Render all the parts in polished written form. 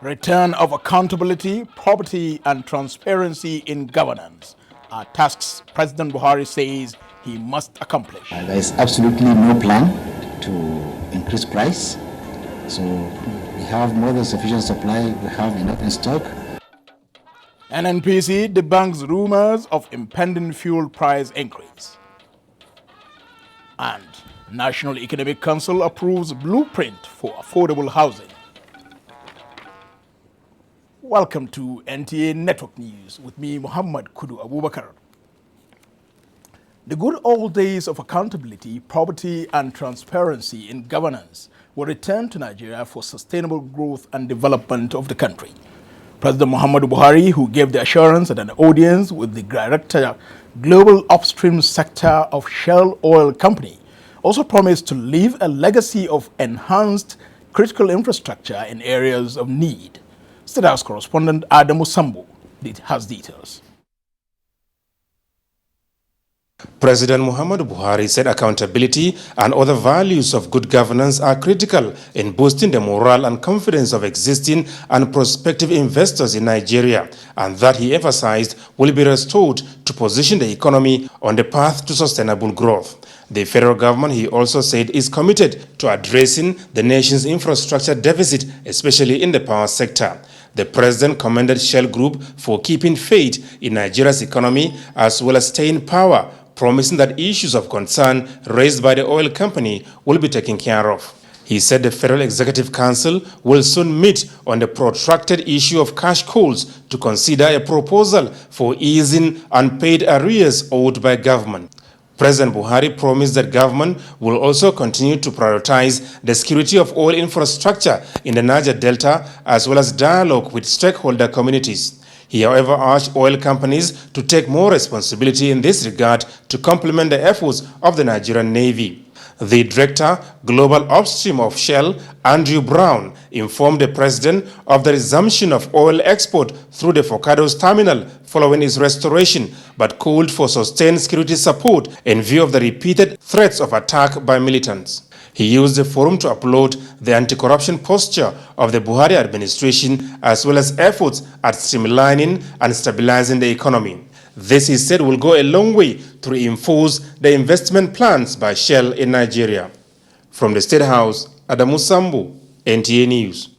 Return of accountability, probity, and transparency in governance are tasks President Buhari says he must accomplish. There is absolutely no plan to increase price. So we have more than sufficient supply, we have enough in stock. NNPC debunks rumors of impending fuel price increase. And National Economic Council approves blueprint for affordable housing. Welcome to NTA Network News with me, Muhammad Kudu Abubakar. The good old days of accountability, probity, and transparency in governance will return to Nigeria for sustainable growth and development of the country. President Muhammadu Buhari, who gave the assurance at an audience with the Director, Global Upstream Sector of Shell Oil Company, also promised to leave a legacy of enhanced critical infrastructure in areas of need. State House correspondent Adamu Sambo has details. President Muhammadu Buhari said accountability and other values of good governance are critical in boosting the morale and confidence of existing and prospective investors in Nigeria, and that he emphasized will be restored to position the economy on the path to sustainable growth. The federal government, he also said, is committed to addressing the nation's infrastructure deficit, especially in the power sector. The president commended Shell Group for keeping faith in Nigeria's economy as well as staying power, promising that issues of concern raised by the oil company will be taken care of. He said the Federal Executive Council will soon meet on the protracted issue of cash calls to consider a proposal for easing unpaid arrears owed by government. President Buhari promised that government will also continue to prioritize the security of oil infrastructure in the Niger Delta as well as dialogue with stakeholder communities. He, however, urged oil companies to take more responsibility in this regard to complement the efforts of the Nigerian Navy. The Director, Global Upstream of Shell, Andrew Brown, informed the President of the resumption of oil export through the Forcados terminal following its restoration, but called for sustained security support in view of the repeated threats of attack by militants. He used the forum to applaud the anti-corruption posture of the Buhari administration as well as efforts at streamlining and stabilizing the economy. This, he said, will go a long way to reinforce the investment plans by Shell in Nigeria. From the State House, Adamu Sambu, NTA News.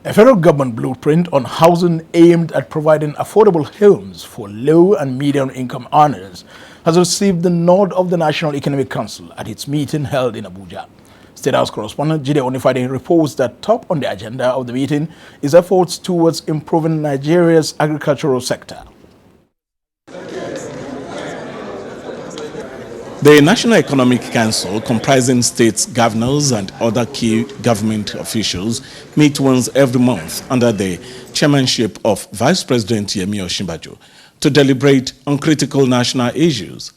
A federal government blueprint on housing aimed at providing affordable homes for low and medium income earners has received the nod of the National Economic Council at its meeting held in Abuja. State House correspondent Jide Onifade reports that top on the agenda of the meeting is efforts towards improving Nigeria's agricultural sector. The National Economic Council, comprising states, governors, and other key government officials, meet once every month under the chairmanship of Vice President Yemi Osinbajo to deliberate on critical national issues.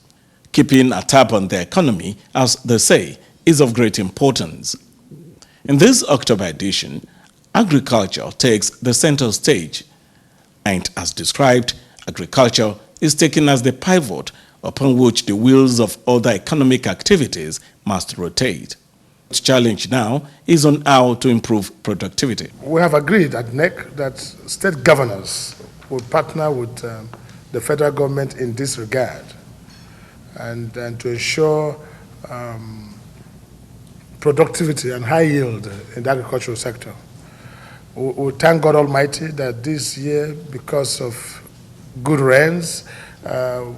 Keeping a tab on the economy, as they say, is of great importance. In this October edition, agriculture takes the center stage, and as described, agriculture is taken as the pivot upon which the wheels of other economic activities must rotate. The challenge now is on how to improve productivity. We have agreed at NEC that state governors will partner with the federal government in this regard and to ensure productivity and high yield in the agricultural sector. We thank God Almighty that this year, because of good rains,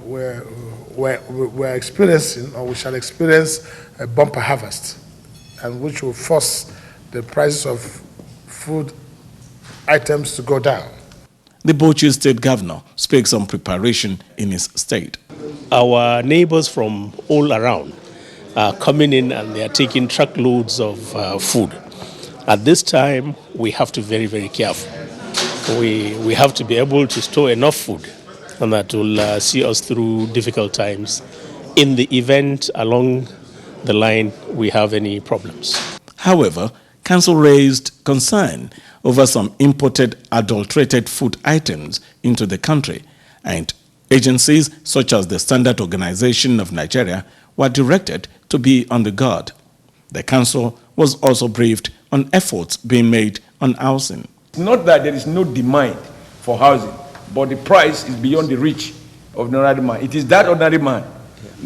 we're experiencing, or we shall experience, a bumper harvest, and which will force the prices of food items to go down. The Bauchi State Governor speaks on preparation in his state. Our neighbors from all around are coming in and they are taking truckloads of food. At this time, we have to be very, very careful. We have to be able to store enough food, and that will see us through difficult times in the event along the line we have any problems. However, Council raised concern over some imported adulterated food items into the country, and agencies such as the Standard Organization of Nigeria were directed to be on the guard. The Council was also briefed on efforts being made on housing. Not that there is no demand for housing, but the price is beyond the reach of the ordinary man. It is that ordinary man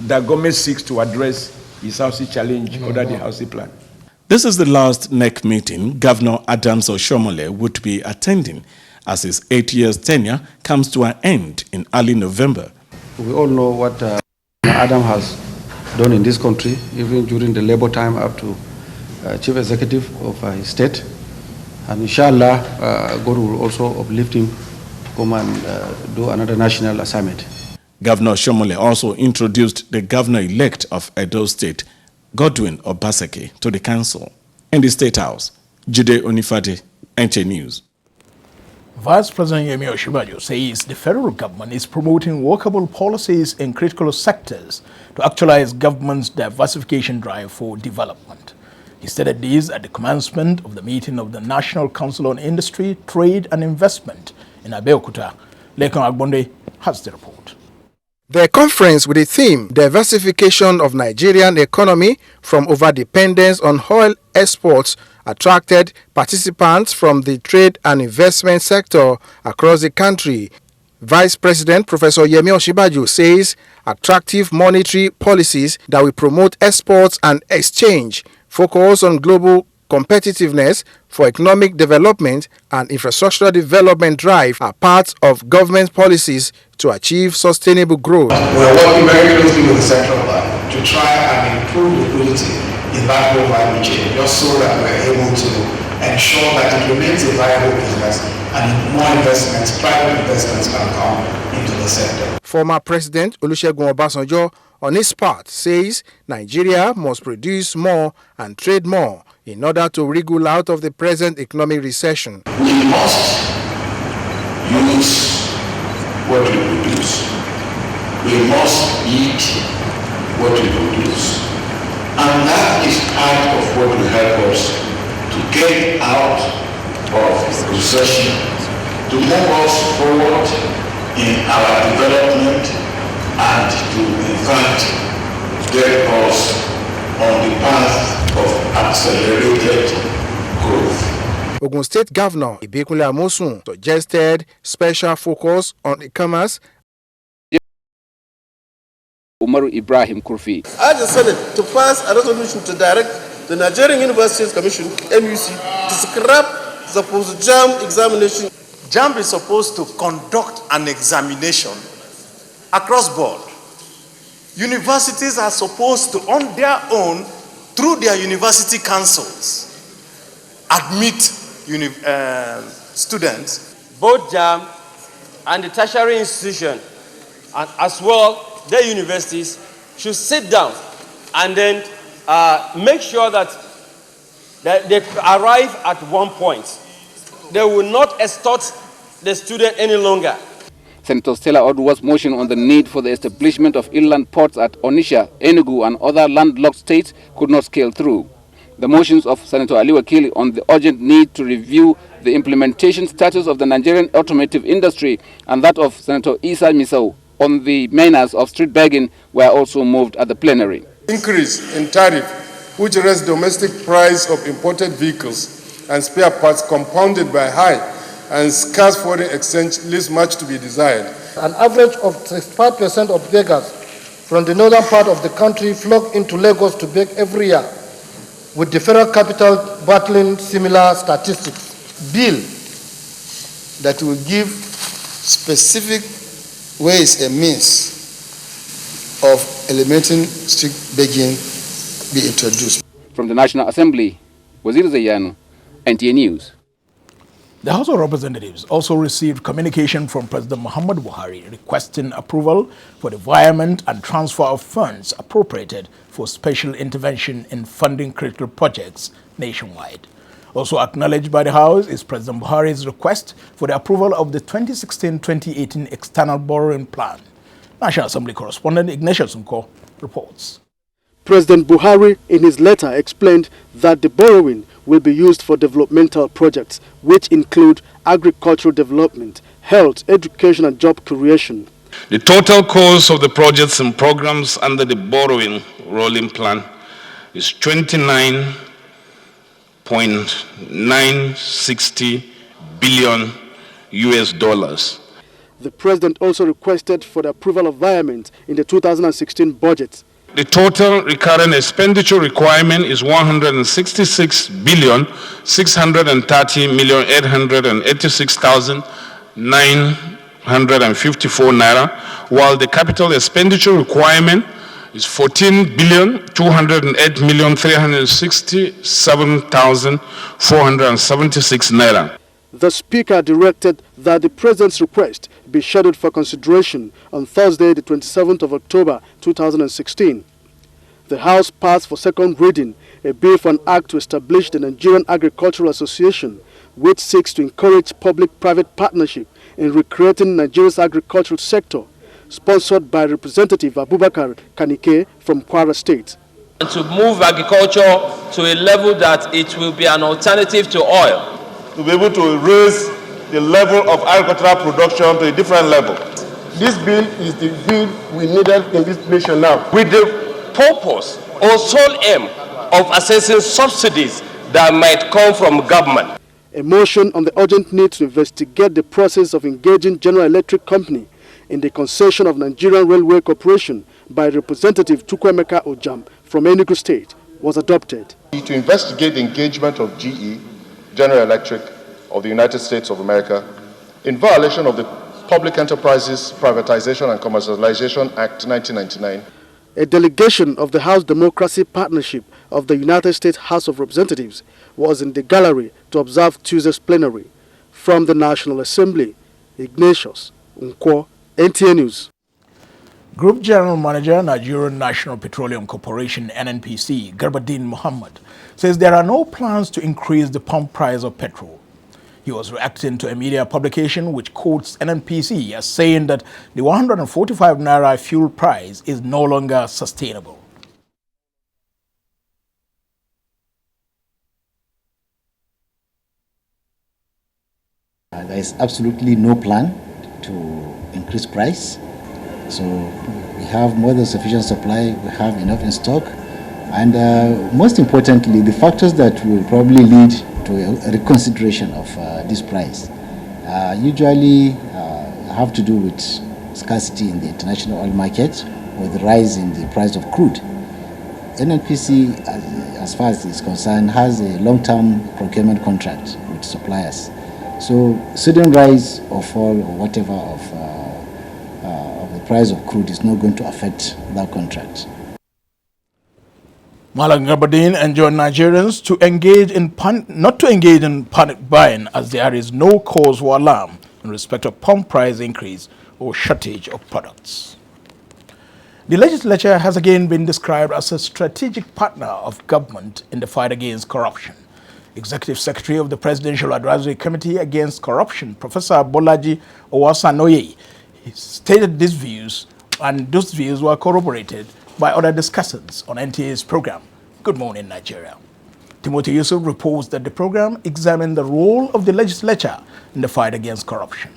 that government seeks to address his housing challenge under the housing plan. This is the last NEC meeting Governor Adams Oshomole would be attending, as his 8 years tenure comes to an end in early November. We all know what Adam has done in this country, even during the labor time up to chief executive of his state. And inshallah, God will also uplift him to come and do another national assignment. Governor Oshomole also introduced the governor-elect of Edo State, Godwin Obaseki, to the council. In the State House, Jide Onifade, NT News. Vice President Yemi Osinbajo says the federal government is promoting workable policies in critical sectors to actualize government's diversification drive for development. He stated this at the commencement of the meeting of the National Council on Industry, Trade and Investment in Abeokuta. Lekon Agbonde has the report. The conference with the theme Diversification of Nigerian Economy from Overdependence on Oil Exports attracted participants from the trade and investment sector across the country. Vice President Professor Yemi Osinbajo says attractive monetary policies that will promote exports and exchange, focus on global competitiveness for economic development and infrastructural development drive are part of government policies to achieve sustainable growth. We are working very closely with the central bank to try and improve liquidity in that whole value chain, just so that we're able to ensure that it remains a viable business and more investments, private investments can come into the sector. Former President Olusegun Obasanjo, on his part, says Nigeria must produce more and trade more in order to wriggle out of the present economic recession. We must use what we produce. We must eat what we produce. And that is part of what will help us to get out of recession, to move us forward in our development, and to, in fact, get us on the path of accelerated growth. Ogun State Governor Ibikunle Amosun suggested special focus on e-commerce. Umaru Ibrahim Kurfi. I urge the Senate to pass a resolution to direct the Nigerian Universities Commission, MUC, to scrap the post-JAM examination. JAM is supposed to conduct an examination across board. Universities are supposed to, on their own, through their university councils, admit students. Both JAM and the tertiary institution, and as well their universities, should sit down and then make sure that they arrive at one point. They will not extort the student any longer. Senator Stella Oduwa's motion on the need for the establishment of inland ports at Onitsha, Enugu and other landlocked states could not scale through. The motions of Senator Ali Wakili on the urgent need to review the implementation status of the Nigerian automotive industry and that of Senator Isa Misau on the menace of street begging were also moved at the plenary. Increase in tariff, which raises domestic price of imported vehicles and spare parts compounded by high and scarce foreign exchange leaves much to be desired. An average of 65% of beggars from the northern part of the country flock into Lagos to beg every year, with the federal capital battling similar statistics. Bill that will give specific ways and means of eliminating street begging be introduced. From the National Assembly, Wazir Zayanu, NTA News. The House of Representatives also received communication from President Muhammadu Buhari requesting approval for the environment and transfer of funds appropriated for special intervention in funding critical projects nationwide. Also acknowledged by the House is President Buhari's request for the approval of the 2016-2018 external borrowing plan. National Assembly correspondent Ignatius Nko reports. President Buhari, in his letter, explained that the borrowing will be used for developmental projects, which include agricultural development, health, education and job creation. The total cost of the projects and programs under the borrowing rolling plan is 29.960 billion US. The president also requested for the approval of environment in the 2016 budget. The total recurrent expenditure requirement is 166,630,886,954 naira, while the capital expenditure requirement is 14,208,367,476 naira. The Speaker directed that the President's request be scheduled for consideration on Thursday, the 27th of October 2016. The House passed for second reading a bill for an act to establish the Nigerian Agricultural Association, which seeks to encourage public-private partnership in recreating Nigeria's agricultural sector, sponsored by Representative Abubakar Kanike from Kwara State. And to move agriculture to a level that it will be an alternative to oil. To be able to raise the level of agricultural production to a different level. This bill is the bill we needed in this nation now. With the purpose or sole aim of assessing subsidies that might come from government. A motion on the urgent need to investigate the process of engaging General Electric Company in the concession of Nigerian Railway Corporation by Representative Chukwemeka Ojam from Enugu State was adopted. To investigate the engagement of GE, General Electric of the United States of America, in violation of the Public Enterprises Privatization and Commercialization Act 1999. A delegation of the House Democracy Partnership of the United States House of Representatives was in the gallery to observe Tuesday's plenary. From the National Assembly, Ignatius Nkwo, NTA News. Group General Manager, Nigerian National Petroleum Corporation, NNPC, Garbadin Muhammad, says there are no plans to increase the pump price of petrol. He was reacting to a media publication which quotes NNPC as saying that the 145 naira fuel price is no longer sustainable. There is absolutely no plan to increase price. So we have more than sufficient supply, we have enough in stock. And most importantly, the factors that will probably lead to a reconsideration of this price usually have to do with scarcity in the international oil market or the rise in the price of crude. NNPC, as far as it's concerned, has a long-term procurement contract with suppliers. So sudden rise or fall or whatever of the price of crude is not going to affect that contract. Malam Garbadin enjoined Nigerians to engage in not to engage in panic buying, as there is no cause for alarm in respect of pump price increase or shortage of products. The legislature has again been described as a strategic partner of government in the fight against corruption. Executive Secretary of the Presidential Advisory Committee Against Corruption, Professor Bolaji Owasanoye, stated these views, and those views were corroborated by other discussants on NTA's program, Good Morning Nigeria. Timothy Yusuf reports that the program examined the role of the legislature in the fight against corruption.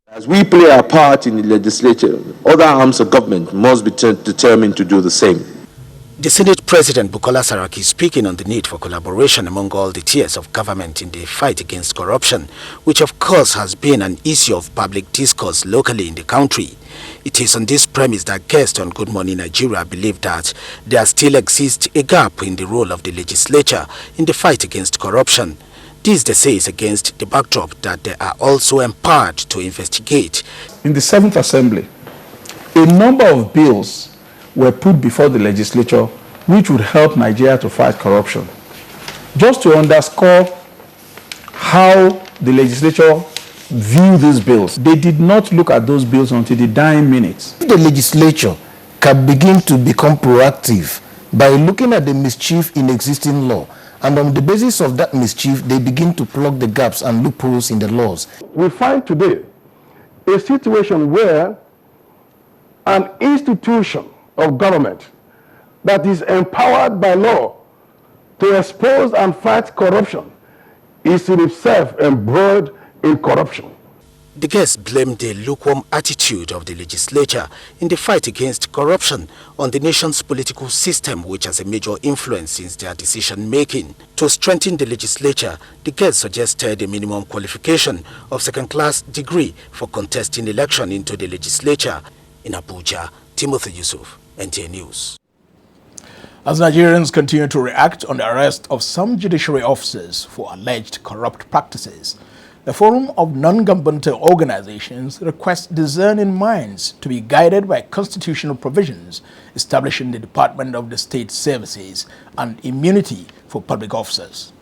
As we play our part in the legislature, other arms of government must be determined to do the same. The Senate President Bukola Saraki speaking on the need for collaboration among all the tiers of government in the fight against corruption, which of course has been an issue of public discourse locally in the country. It is on this premise that guests on Good Morning Nigeria believe that there still exists a gap in the role of the legislature in the fight against corruption. This, they say, is against the backdrop that they are also empowered to investigate. In the 7th Assembly, a number of bills were put before the legislature which would help Nigeria to fight corruption. Just to underscore how the legislature view these bills, they did not look at those bills until the dying minutes. The legislature can begin to become proactive by looking at the mischief in existing law, and on the basis of that mischief, they begin to plug the gaps and loopholes in the laws. We find today a situation where an institution of government that is empowered by law to expose and fight corruption is in itself embroiled in corruption. The guests blamed the lukewarm attitude of the legislature in the fight against corruption on the nation's political system, which has a major influence in their decision-making. To strengthen the legislature, the guests suggested a minimum qualification of second-class degree for contesting election into the legislature. In Abuja, Timothy Yusuf, NTA News. As Nigerians continue to react on the arrest of some judiciary officers for alleged corrupt practices, the Forum of Non-Governmental Organizations requests discerning minds to be guided by constitutional provisions establishing the Department of the State Services and immunity for public officers.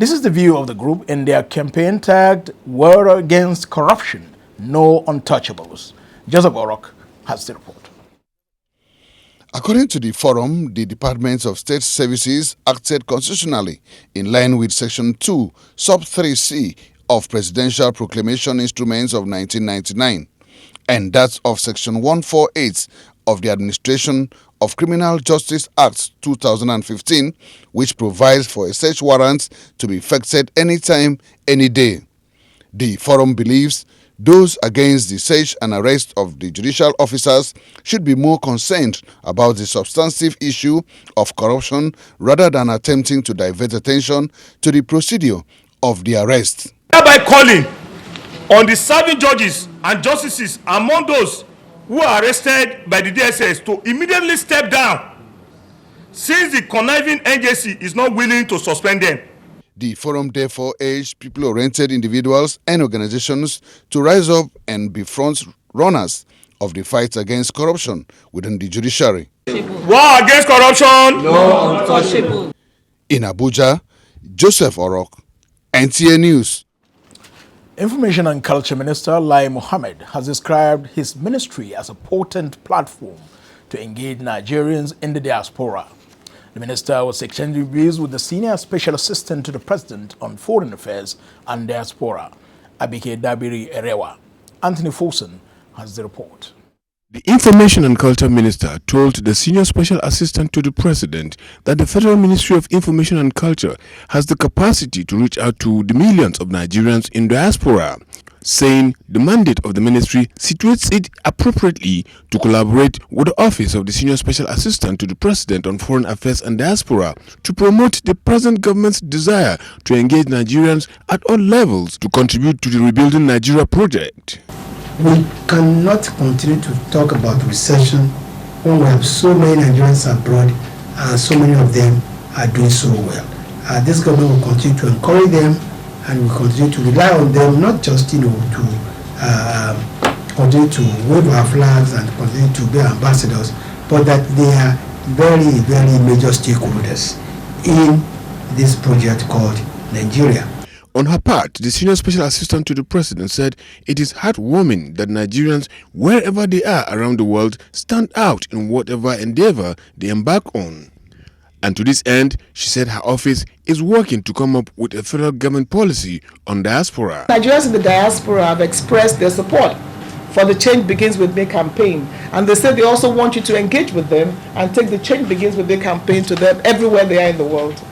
This is the view of the group in their campaign tagged War Against Corruption, No Untouchables. Joseph Orok has the report. According to the forum, the Department of State Services acted constitutionally in line with Section 2, Sub 3C of Presidential Proclamation Instruments of 1999 and that of Section 148 of the Administration of Criminal Justice Act 2015, which provides for a search warrant to be effected anytime, any day. The forum believes those against the search and arrest of the judicial officers should be more concerned about the substantive issue of corruption rather than attempting to divert attention to the procedure of the arrest. By calling on the serving judges and justices among those who are arrested by the DSS to immediately step down, since the conniving agency is not willing to suspend them. The forum therefore urged people-oriented individuals and organizations to rise up and be front runners of the fight against corruption within the judiciary. War against corruption, no untouchable. In Abuja, Joseph Orok, NTA News. Information and Culture Minister Lai Mohammed has described his ministry as a potent platform to engage Nigerians in the diaspora. The minister was exchanging views with the Senior Special Assistant to the President on Foreign Affairs and Diaspora, Abike Dabiri Erewa. Anthony Folson has the report. The Information and Culture Minister told the Senior Special Assistant to the President that the Federal Ministry of Information and Culture has the capacity to reach out to the millions of Nigerians in diaspora, saying the mandate of the ministry situates it appropriately to collaborate with the Office of the Senior Special Assistant to the President on Foreign Affairs and Diaspora to promote the present government's desire to engage Nigerians at all levels to contribute to the Rebuilding Nigeria project. We cannot continue to talk about recession when we have so many Nigerians abroad and so many of them are doing so well. This government will continue to encourage them and we continue to rely on them, not just to continue to wave our flags and continue to be ambassadors, but that they are very, very major stakeholders in this project called Nigeria. On her part, the Senior Special Assistant to the President said it is heartwarming that Nigerians, wherever they are around the world, stand out in whatever endeavor they embark on. And to this end, she said her office is working to come up with a federal government policy on diaspora. Nigerians in the diaspora have expressed their support for the Change Begins With Me campaign. And they said they also want you to engage with them and take the Change Begins With Me campaign to them everywhere they are in the world.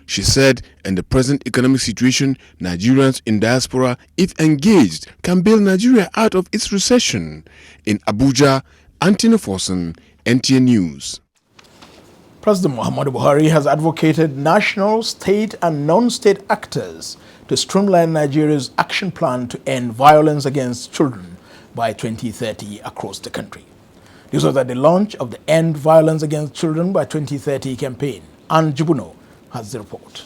She said, in the present economic situation, Nigerians in diaspora, if engaged, can bail Nigeria out of its recession. In Abuja, Anthony Forson, NTA News. President Muhammadu Buhari has advocated national, state and non-state actors to streamline Nigeria's action plan to end violence against children by 2030 across the country. This was at the launch of the End Violence Against Children by 2030 campaign. And Jubuno has the report.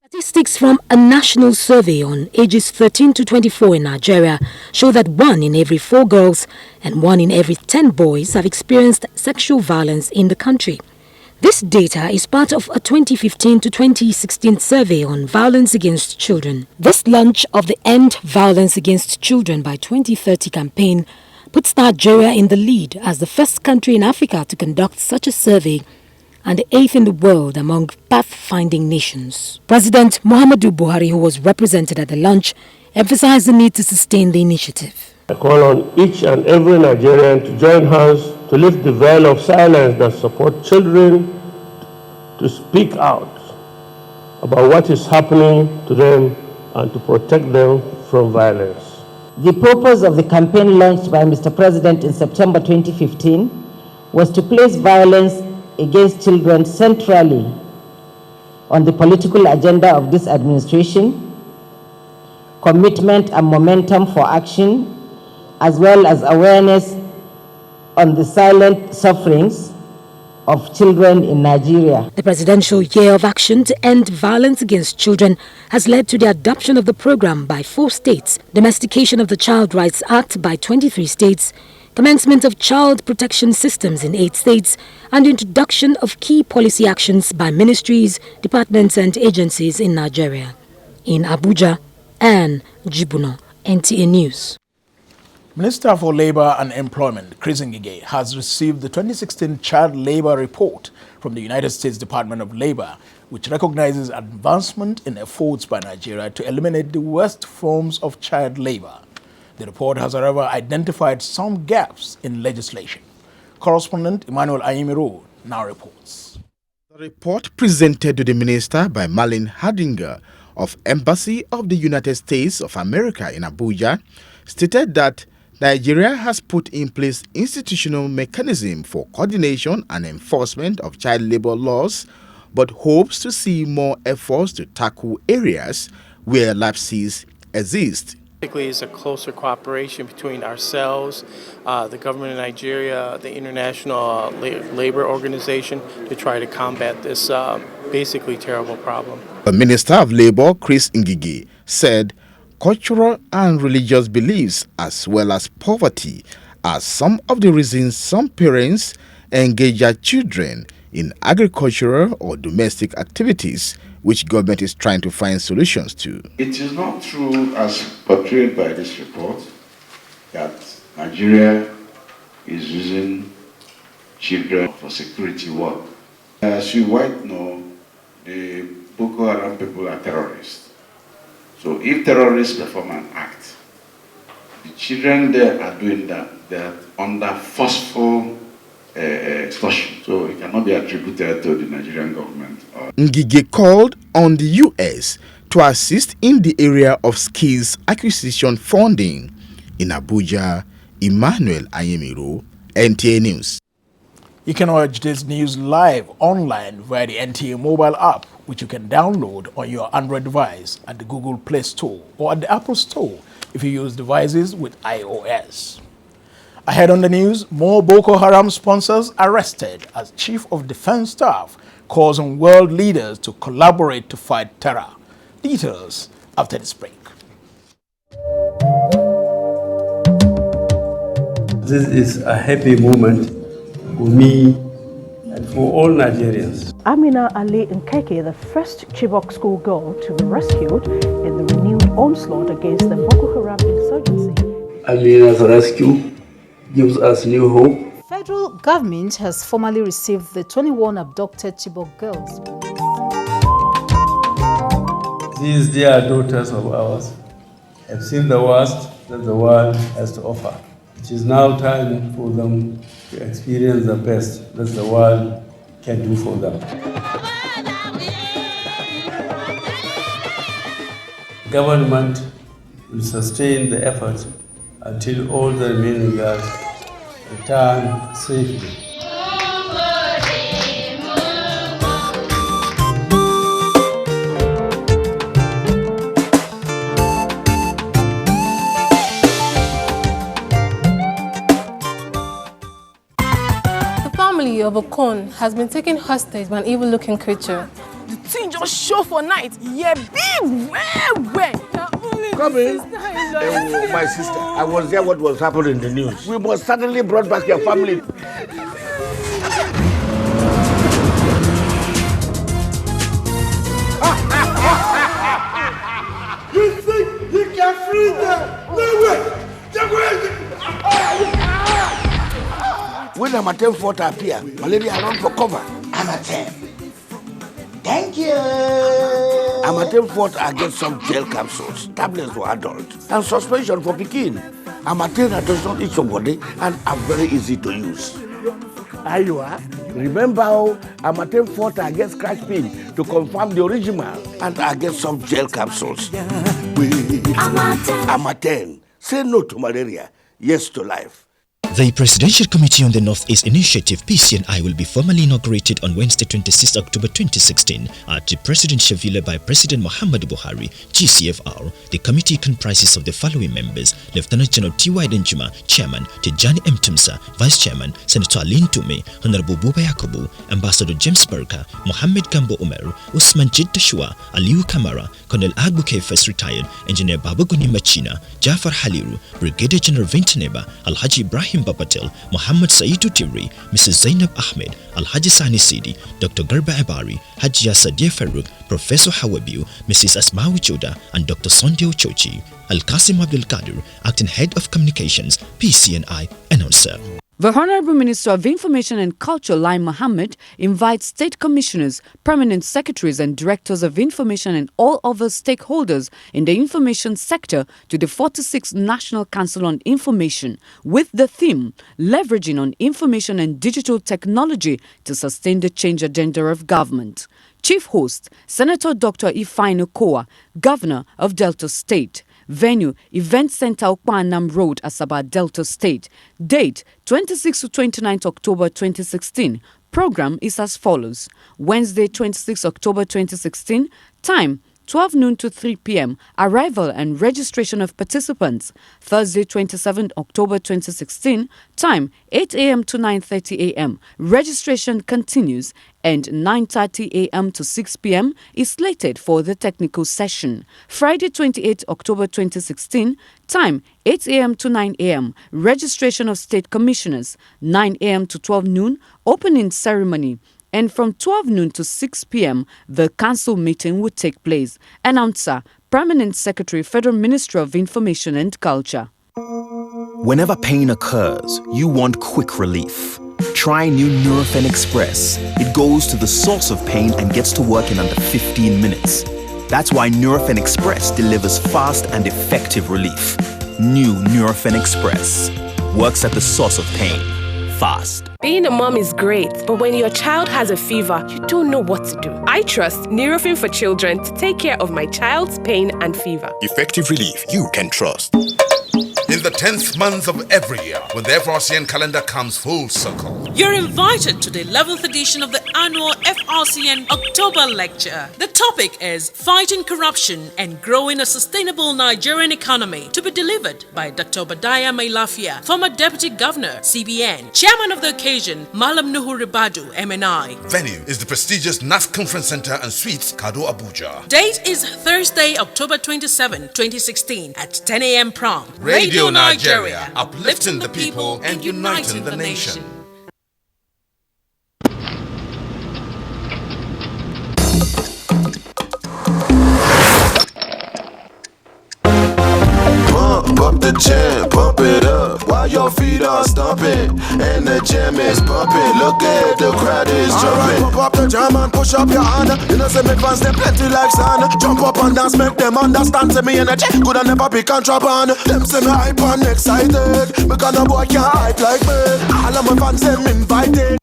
Statistics from a national survey on ages 13 to 24 in Nigeria show that 1 in every 4 girls and 1 in every 10 boys have experienced sexual violence in the country. This data is part of a 2015 to 2016 survey on violence against children. This launch of the End Violence Against Children by 2030 campaign puts Nigeria in the lead as the first country in Africa to conduct such a survey and the 8th in the world among pathfinding nations. President Muhammadu Buhari, who was represented at the launch, emphasized the need to sustain the initiative. I call on each and every Nigerian to join hands to lift the veil of silence that supports children, to speak out about what is happening to them and to protect them from violence. The purpose of the campaign launched by Mr. President in September 2015 was to place violence against children centrally on the political agenda of this administration, commitment and momentum for action, as well as awareness on the silent sufferings of children in Nigeria. The Presidential Year of Action to End Violence Against Children has led to the adoption of the program by 4 states, domestication of the Child Rights Act by 23 states, commencement of child protection systems in 8 states, and introduction of key policy actions by ministries, departments and agencies in Nigeria. In Abuja, Anne Jibuno, NTA News. Minister for Labour and Employment, Chris Ngige, has received the 2016 Child Labour Report from the United States Department of Labour, which recognizes advancement in efforts by Nigeria to eliminate the worst forms of child labour. The report has, however, identified some gaps in legislation. Correspondent Emmanuel Ayimiro now reports. The report presented to the minister by Marlene Hardinger of Embassy of the United States of America in Abuja stated that Nigeria has put in place institutional mechanism for coordination and enforcement of child labor laws, but hopes to see more efforts to tackle areas where lapses exist. Basically, it's a closer cooperation between ourselves, the government of Nigeria, the International Labor Organization, to try to combat this basically terrible problem. The Minister of Labour, Chris Ngige, said cultural and religious beliefs as well as poverty are some of the reasons some parents engage their children in agricultural or domestic activities, which government is trying to find solutions to. It is not true, as portrayed by this report, that Nigeria is using children for security work. As you might know, the Boko Haram people are terrorists. So if terrorists perform an act, the children there are doing that. They are under forceful extortion. So it cannot be attributed to the Nigerian government. Ngige called on the U.S. to assist in the area of skills acquisition funding. In Abuja, Emmanuel Ayemiro, NTA News. You can watch this news live online via the NTA mobile app, which you can download on your Android device at the Google Play Store or at the Apple Store if you use devices with iOS. Ahead on the news, more Boko Haram sponsors arrested as Chief of Defense Staff calls on world leaders to collaborate to fight terror. Details after this break. This is a happy moment for me and for all Nigerians. Amina Ali Nkeke, the first Chibok schoolgirl to be rescued in the renewed onslaught against the Boko Haram insurgency. Amina's rescue gives us new hope. Federal government has formally received the 21 abducted Chibok girls. These dear daughters of ours have seen the worst that the world has to offer. It is now time for them to experience the best that the world can do for them. Government will sustain the effort until all the remaining girls return safely. Of a corn has been taken hostage by an evil-looking creature. The thing just show for night. Yeah, big, where? Come in. Oh, my sister, I was there. What was happening in the news? We must suddenly brought back your family. You think you can free them? No way! When Amatem fought appear, malaria run for cover. Amatem. Thank you. Amatem fought against some gel capsules, tablets for adults, and suspension for Pekin. Amatem does not eat somebody and are very easy to use. Aywa, remember how Amatem fought against crash pin to confirm the original and against some gel capsules. Amatem. Say no to malaria, yes to life. The Presidential Committee on the Northeast Initiative (PCNI) will be formally inaugurated on Wednesday, 26 October 2016 at the Presidential Villa by President Muhammadu Buhari, GCFR. The committee comprises of the following members: Lieutenant General T.Y. Denjuma, Chairman; Tijani M. Tumsa, Vice Chairman; Senator Alin Tume, Honorable Buba Yakubu, Ambassador James Barka, Mohammed Gambo Umer, Usman Jiddashua, Aliu Kamara, Colonel Agbuke First Retired, Engineer Babaguni Machina, Jafar Haliru, Brigadier General Vintaneba, Alhaji Ibrahim Bapatel, Muhammad Saidu Tiri, Mrs. Zainab Ahmed, Alhaji Sani Sidi, Dr. Garba Abari, Hajia Sadia Farouk, Professor Hawabiu, Mrs. Asmawi Choda, and Dr. Sondeo Chochi. Al-Qasim Abdul Qadir, Acting Head of Communications, PCNI, Announcer. The Honorable Minister of Information and Culture, Lai Mohammed, invites state commissioners, permanent secretaries and directors of information and all other stakeholders in the information sector to the 46th National Council on Information with the theme, Leveraging on Information and Digital Technology to Sustain the Change Agenda of Government. Chief host, Senator Dr. Ifeanyi Okowa, Governor of Delta State. Venue, Event Center, Okpanam Road, Asaba, Delta State. Date, 26 to 29 October 2016. Program is as follows. Wednesday, 26 October 2016. Time, 12 noon to 3 p.m. Arrival and registration of participants. Thursday, 27 October 2016. Time, 8 a.m. to 9:30 a.m. Registration continues, and 9:30 a.m. to 6 p.m. is slated for the technical session. Friday, 28 October 2016. Time, 8 a.m. to 9 a.m. Registration of state commissioners. 9 a.m. to 12 noon. Opening ceremony. And from 12 noon to 6 p.m., the council meeting would take place. Announcer, Permanent Secretary, Federal Ministry of Information and Culture. Whenever pain occurs, you want quick relief. Try new Nurofen Express. It goes to the source of pain and gets to work in under 15 minutes. That's why Nurofen Express delivers fast and effective relief. New Nurofen Express works at the source of pain. Fast. Being a mom is great, but when your child has a fever, you don't know what to do. I trust Nurofen for Children to take care of my child's pain and fever. Effective relief you can trust. In the 10th month of every year, when the FRCN calendar comes full circle, you're invited to the 11th edition of the annual FRCN October Lecture. The topic is Fighting Corruption and Growing a Sustainable Nigerian Economy, to be delivered by Dr. Obadiah Mailafia, former Deputy Governor, CBN, Chairman of the occasion, Malam Nuhu Ribadu, MNI. Venue is the prestigious NAS Conference Center and Suites, Kado, Abuja. Date is Thursday, October 27, 2016 at 10 a.m. prompt. Radio Nigeria, uplifting the people and uniting the nation. Pump up the jam, pump it up while your feet are stomping and the jam is bumping. Look at the crowd is jumping. Pump up the jam and push up your hand. You know, say me fans them plenty like sand. Jump up and dance, make them understand. Say me energy could have never be contraband. Them say me hype and excited because no boy can hype like me. All of my fans them invited.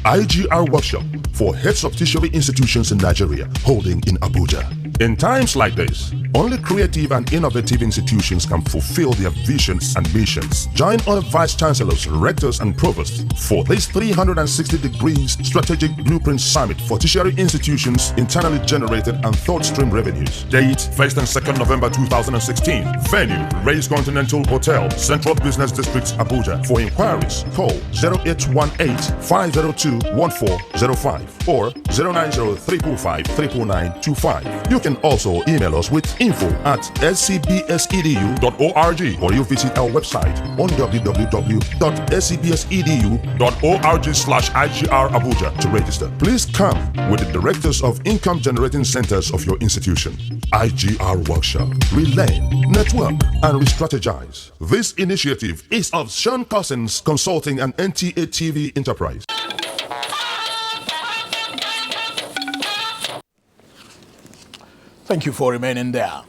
IGR Workshop for heads of tertiary institutions in Nigeria, holding in Abuja. In times like this, only creative and innovative institutions can fulfill their visions and missions. Join other vice chancellors, rectors, and provosts for this 360 degrees strategic blueprint summit for tertiary institutions, internally generated and third stream revenues. Date 1st and 2nd November 2016. Venue Race Continental Hotel, Central Business District, Abuja. For inquiries, call 0818-502-1405 or 090-345-34925. You can also email us with info@scbsedu.org or you visit our website on www.scbsedu.org/IGR Abuja to register. Please come with the directors of income generating centers of your institution. IGR Workshop. reLearn, network, and re-strategize. This initiative is of Sean Cousins Consulting and NTA TV Enterprise. Thank you for remaining there.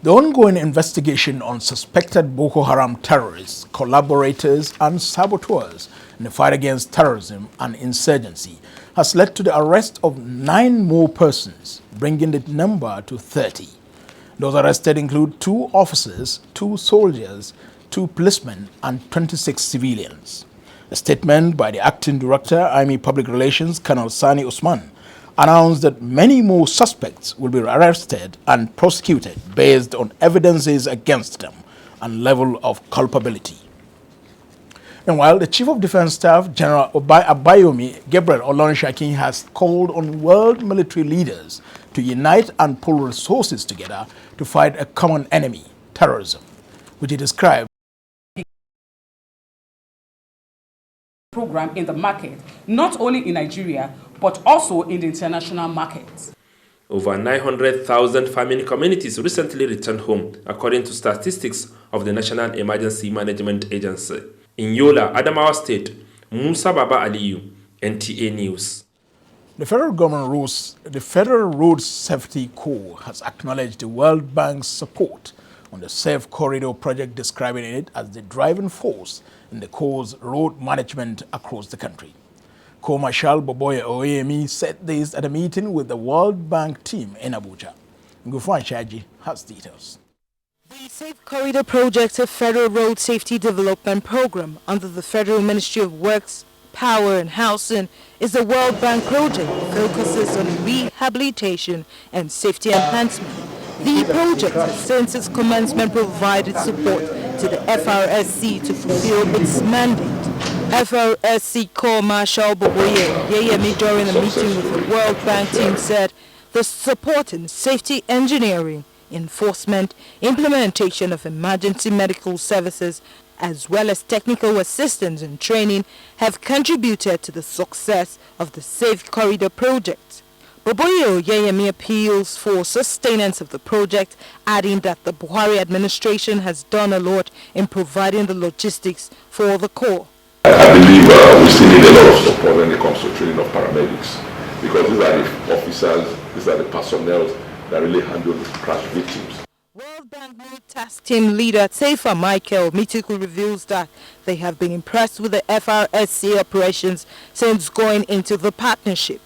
The ongoing investigation on suspected Boko Haram terrorists, collaborators, and saboteurs in the fight against terrorism and insurgency has led to the arrest of 9 more persons, bringing the number to 30. Those arrested include 2 officers, 2 soldiers, 2 policemen, and 26 civilians. A statement by the Acting Director, Army Public Relations, Colonel Sani Usman, announced that many more suspects will be arrested and prosecuted based on evidences against them and level of culpability. Meanwhile, the Chief of Defense Staff, General Abayomi Gabriel Olorunshaki, has called on world military leaders to unite and pull resources together to fight a common enemy, terrorism, which he described program in the market, not only in Nigeria, but also in the international markets. Over 900,000 farming communities recently returned home, according to statistics of the National Emergency Management Agency. In Yola, Adamawa State, Musa Baba Aliyu, NTA News. The Federal Road Safety Corps has acknowledged the World Bank's support on the Safe Corridor project, describing it as the driving force in the Corps' road management across the country. Corps Marshal Boboye Oyemi said this at a meeting with the World Bank team in Abuja. Ngufan Shaji has details. The Safe Corridor Project, a federal road safety development program under the Federal Ministry of Works, Power and Housing, is a World Bank project that focuses on rehabilitation and safety enhancement. The project has since its commencement provided support to the FRSC to fulfill its mandate. FRSC Corps Marshal Boboye Oyemi, during a meeting with the World Bank team, said the support in safety engineering, enforcement, implementation of emergency medical services, as well as technical assistance and training have contributed to the success of the Safe Corridor project. Boboye Oyemi appeals for sustenance of the project, adding that the Buhari administration has done a lot in providing the logistics for the Corps. I believe we still need a lot of support when it comes to training of paramedics, because these are the officers, these are the personnel that really handle crash victims. World Bank new task team leader Taifa Michael Mitiku reveals that they have been impressed with the FRSC operations since going into the partnership.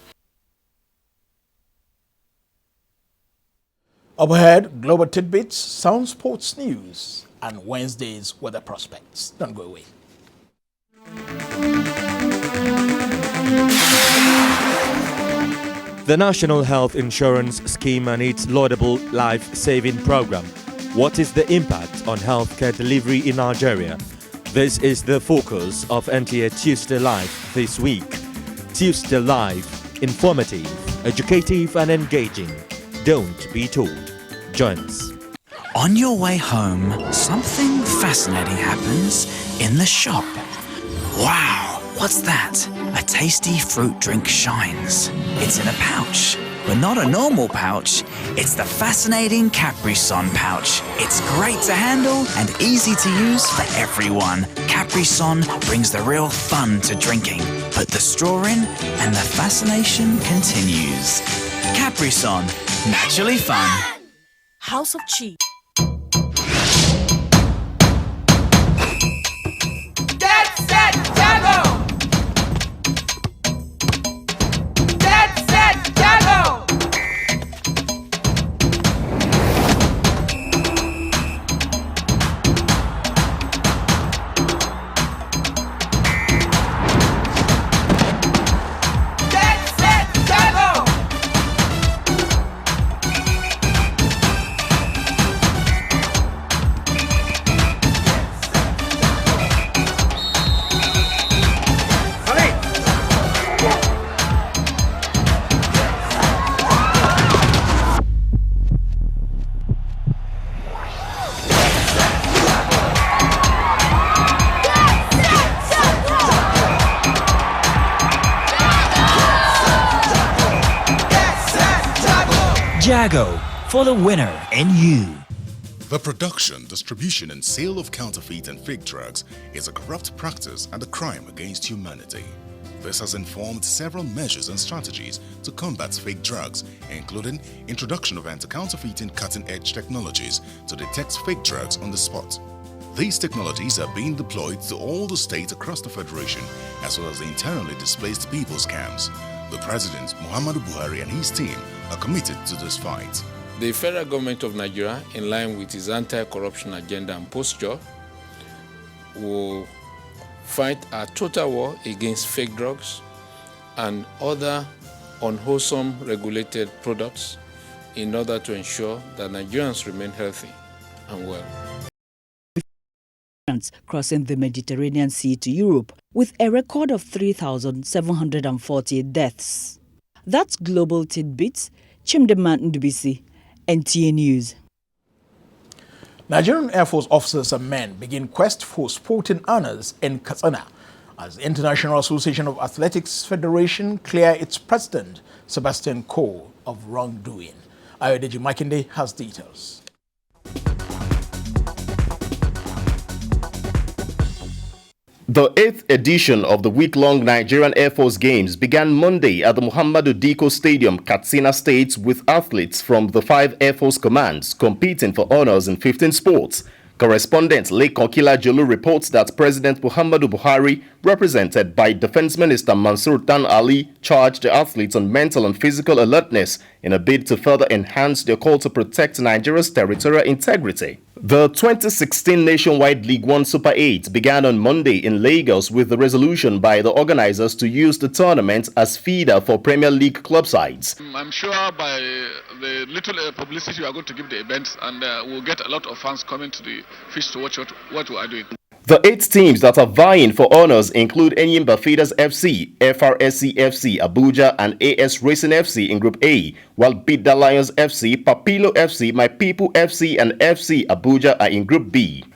Up ahead, Global Tidbits, Sound Sports News, and Wednesday's weather prospects. Don't go away. The National Health Insurance Scheme and its laudable life-saving program. What is the impact on healthcare delivery in Nigeria? This is the focus of NTA Tuesday Live this week. Tuesday Live, informative, educative and engaging. Don't be told. Join us. On your way home, something fascinating happens in the shop. Wow, what's that? A tasty fruit drink shines. It's in a pouch, but not a normal pouch. It's the fascinating Capri-Sun pouch. It's great to handle and easy to use for everyone. Capri-Sun brings the real fun to drinking. Put the straw in and the fascination continues. Capri-Sun, naturally fun. House of Cheese. Jago, for the winner in you. The production, distribution and sale of counterfeit and fake drugs is a corrupt practice and a crime against humanity. This has informed several measures and strategies to combat fake drugs, including introduction of anti-counterfeiting cutting-edge technologies to detect fake drugs on the spot. These technologies are being deployed to all the states across the Federation, as well as the internally displaced people's camps. The President, Muhammadu Buhari, and his team are committed to this fight. The federal government of Nigeria, in line with its anti-corruption agenda and posture, will fight a total war against fake drugs and other unwholesome regulated products in order to ensure that Nigerians remain healthy and well. Crossing the Mediterranean Sea to Europe with a record of 3,740 deaths. That's Global Tidbits. Chimdeman Ndubisi, NTA News. Nigerian Air Force officers and men begin quest for sporting honors in Katsina as the International Association of Athletics Federation clear its president, Sebastian Coe, of wrongdoing. Ayodeji Makinde has details. The 8th edition of the week-long Nigerian Air Force Games began Monday at the Muhammadu Diko Stadium, Katsina State, with athletes from the 5 Air Force commands competing for honors in 15 sports. Correspondent Lake Kokila Jolu reports that President Muhammadu Buhari, represented by Defense Minister Mansour Dan Ali, charged the athletes on mental and physical alertness in a bid to further enhance their call to protect Nigeria's territorial integrity. The 2016 Nationwide League One Super 8 began on Monday in Lagos with the resolution by the organizers to use the tournament as feeder for Premier League club sides. I'm sure by the little publicity we are going to give the event, and we'll get a lot of fans coming to the pitch to watch what we are doing. The 8 teams that are vying for honors include Enyimba Feeders FC, FRSC FC, Abuja, and AS Racing FC in Group A, while Bidda Lions FC, Papilo FC, My People FC, and FC Abuja are in Group B.